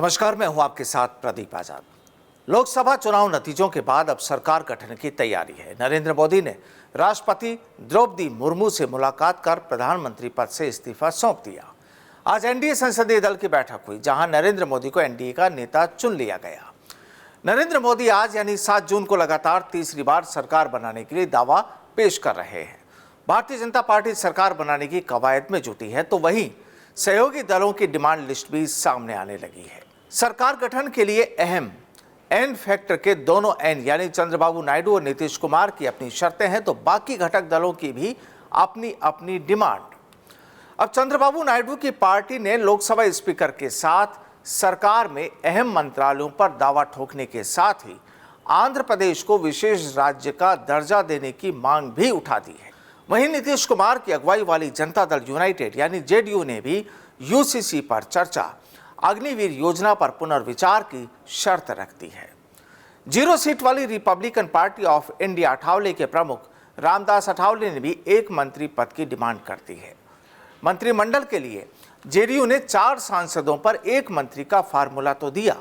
नमस्कार, मैं हूं आपके साथ प्रदीप आजाद। लोकसभा चुनाव नतीजों के बाद अब सरकार गठन की तैयारी है। नरेंद्र मोदी ने राष्ट्रपति द्रौपदी मुर्मू से मुलाकात कर प्रधानमंत्री पद से इस्तीफा सौंप दिया। आज एनडीए संसदीय दल की बैठक हुई, जहां नरेंद्र मोदी को एनडीए का नेता चुन लिया गया। नरेंद्र मोदी आज यानी 7 जून को लगातार तीसरी बार सरकार बनाने के लिए दावा पेश कर रहे हैं। भारतीय जनता पार्टी सरकार बनाने की कवायद में जुटी है, तो वहीं सहयोगी दलों की डिमांड लिस्ट भी सामने आने लगी है। सरकार गठन के लिए अहम एन फैक्टर के दोनों एन यानी चंद्रबाबू नायडू और नीतीश कुमार की अपनी शर्तें हैं, तो बाकी घटक दलों की भी अपनी अपनी डिमांड। अब चंद्रबाबू नायडू की पार्टी ने लोकसभा स्पीकर के साथ सरकार में अहम मंत्रालयों पर दावा ठोकने के साथ ही आंध्र प्रदेश को विशेष राज्य का दर्जा देने की मांग भी उठा दी है। वहीं नीतीश कुमार की अगुवाई वाली जनता दल यूनाइटेड यानी जेडीयू ने भी यूसीसी पर चर्चा, अग्निवीर योजना पर पुनर्विचार की शर्त रख दी है। 0 सीट वाली Republican party of India Athawale के प्रमुख रामदास अठावले ने भी एक मंत्री पद की डिमांड कर दी है। मंत्रिमंडल के लिए जेडीयू ने 4 सांसदों पर 1 मंत्री का फार्मूला तो दिया,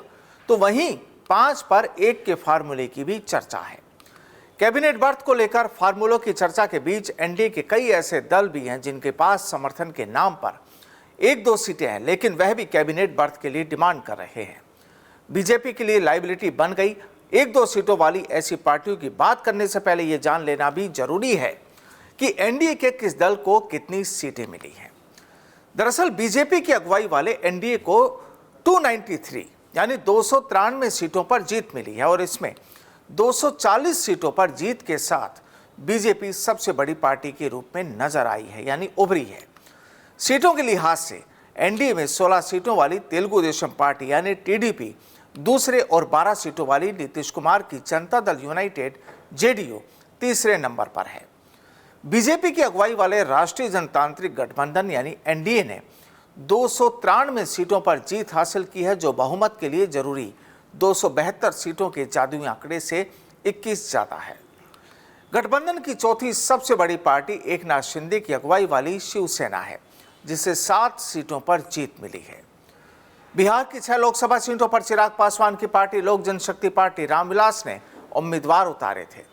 तो वहीं 5 पर 1 के फार्मूले की भी चर्चा है। कैबिनेट बर्थ को लेकर फार्मूलों की चर्चा के बीच एनडीए के कई ऐसे दल भी हैं जिनके पास समर्थन के नाम पर 1-2 सीटें हैं, लेकिन वह भी कैबिनेट बर्थ के लिए डिमांड कर रहे हैं। बीजेपी के लिए लायबिलिटी बन गई 1-2 सीटों वाली ऐसी पार्टियों की बात करने से पहले यह जान लेना भी जरूरी है कि एनडीए के किस दल को कितनी सीटें मिली हैं। दरअसल बीजेपी की अगुवाई वाले एनडीए को 293 यानी 293 सीटों पर जीत मिली है और इसमें 240 सीटों पर जीत के साथ बीजेपी सबसे बड़ी पार्टी के रूप में नजर आई है यानी उभरी है। सीटों के लिहाज से एनडीए में 16 सीटों वाली तेलुगु देशम पार्टी यानी टीडीपी दूसरे और 12 सीटों वाली नीतीश कुमार की जनता दल यूनाइटेड जेडीयू तीसरे नंबर पर है। बीजेपी की अगुवाई वाले राष्ट्रीय जनतांत्रिक गठबंधन यानी एनडीए ने 293 सीटों पर जीत हासिल की है, जो बहुमत के लिए जरूरी 272 सीटों के जादुई आंकड़े से 21 ज्यादा है। गठबंधन की चौथी सबसे बड़ी पार्टी एकनाथ शिंदे की अगुवाई वाली शिवसेना है, जिसे 7 सीटों पर जीत मिली है। बिहार की 6 लोकसभा सीटों पर चिराग पासवान की पार्टी लोक जनशक्ति पार्टी रामविलास ने उम्मीदवार उतारे थे।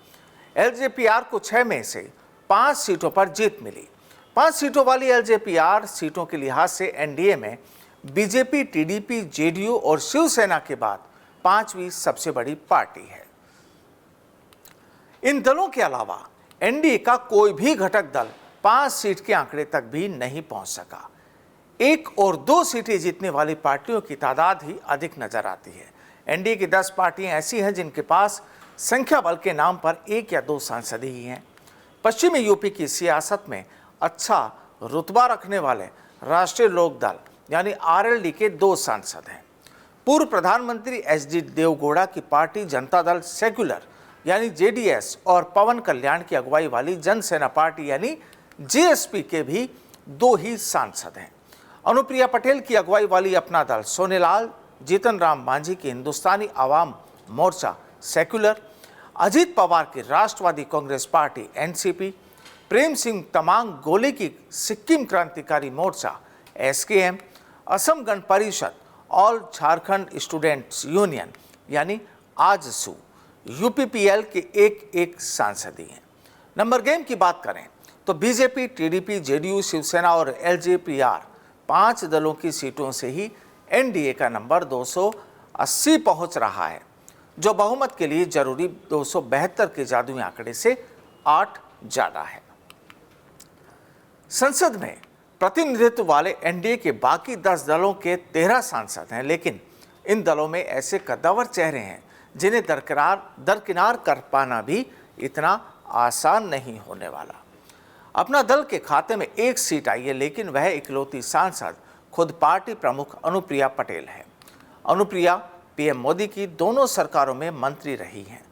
एलजेपीआर को 6 में से 5 सीटों पर जीत मिली। 5 सीटों वाली एलजेपीआर सीटों के लिहाज से एनडीए में बीजेपी, टीडीपी, जेडीयू और शिवसेना के बाद 5वीं सबसे बड़ी पार्टी है। इन दलों के अलावा एनडीए का कोई भी घटक दल 5 सीट के आंकड़े तक भी नहीं पहुंच सका। 1 और 2 सीटें जीतने वाली पार्टियों की तादाद ही अधिक नजर आती है। एनडीए की 10 पार्टियां ऐसी हैं जिनके पास संख्या बल के नाम पर 1 या 2 सांसद ही हैं। पश्चिमी यूपी की सियासत में अच्छा रुतबा रखने वाले राष्ट्रीय लोक दल यानी आरएलडी के 2 सांसद हैं। पूर्व प्रधानमंत्री एचडी देवगौड़ा की पार्टी जनता दल सेक्युलर यानी जेडीएस और पवन कल्याण की अगुवाई वाली जनसेना पार्टी यानी जेएसपी के भी 2 ही सांसद हैं। अनुप्रिया पटेल की अगुवाई वाली अपना दल सोनेलाल जीतन राम मांझी की हिंदुस्तानी आवाम मोर्चा सेक्युलर, अजीत पवार की राष्ट्रवादी कांग्रेस पार्टी एनसीपी, प्रेम सिंह तमांग गोले की सिक्किम क्रांतिकारी मोर्चा SKM, Assam Gana Parishad, all Jharkhand students union यानी आजसू, यूपीपीएल के 1-1 सांसद ही हैं। नंबर गेम की बात करें तो बीजेपी, टीडीपी, जेडीयू, शिवसेना और एलजेपीआर 5 दलों की सीटों से ही एनडीए का नंबर 280 पहुंच रहा है, जो बहुमत के लिए जरूरी 272 के जादुई आंकड़े से 8 ज्यादा है। संसद में प्रतिनिधित्व वाले एनडीए के बाकी 10 दलों के 13 सांसद हैं, लेकिन इन दलों में ऐसे कद्दावर चेहरे हैं जिन्हें दरकिनार कर पाना भी इतना आसान नहीं होने वाला। अपना दल के खाते में 1 सीट आई है, लेकिन वह इकलौती सांसद खुद पार्टी प्रमुख अनुप्रिया पटेल है। अनुप्रिया पीएम मोदी की दोनों सरकारों में मंत्री रही हैं।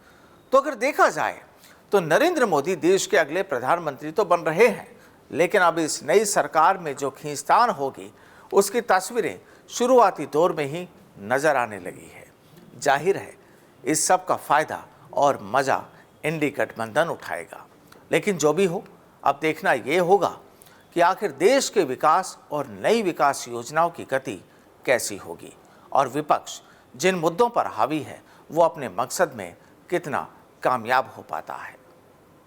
तो अगर देखा जाए तो नरेंद्र मोदी देश के अगले प्रधानमंत्री तो बन रहे हैं, लेकिन अब इस नई सरकार में जो खींचतान होगी उसकी तस्वीरें शुरुआती दौर में ही नजर आने लगी है। जाहिर है इस सब का फायदा और मजा इंडी गठबंधन उठाएगा, लेकिन जो भी हो अब देखना यह होगा कि आखिर देश के विकास और नई विकास योजनाओं की गति कैसी होगी और विपक्ष जिन मुद्दों पर हावी है वो अपने मकसद में कितना कामयाब हो पाता है।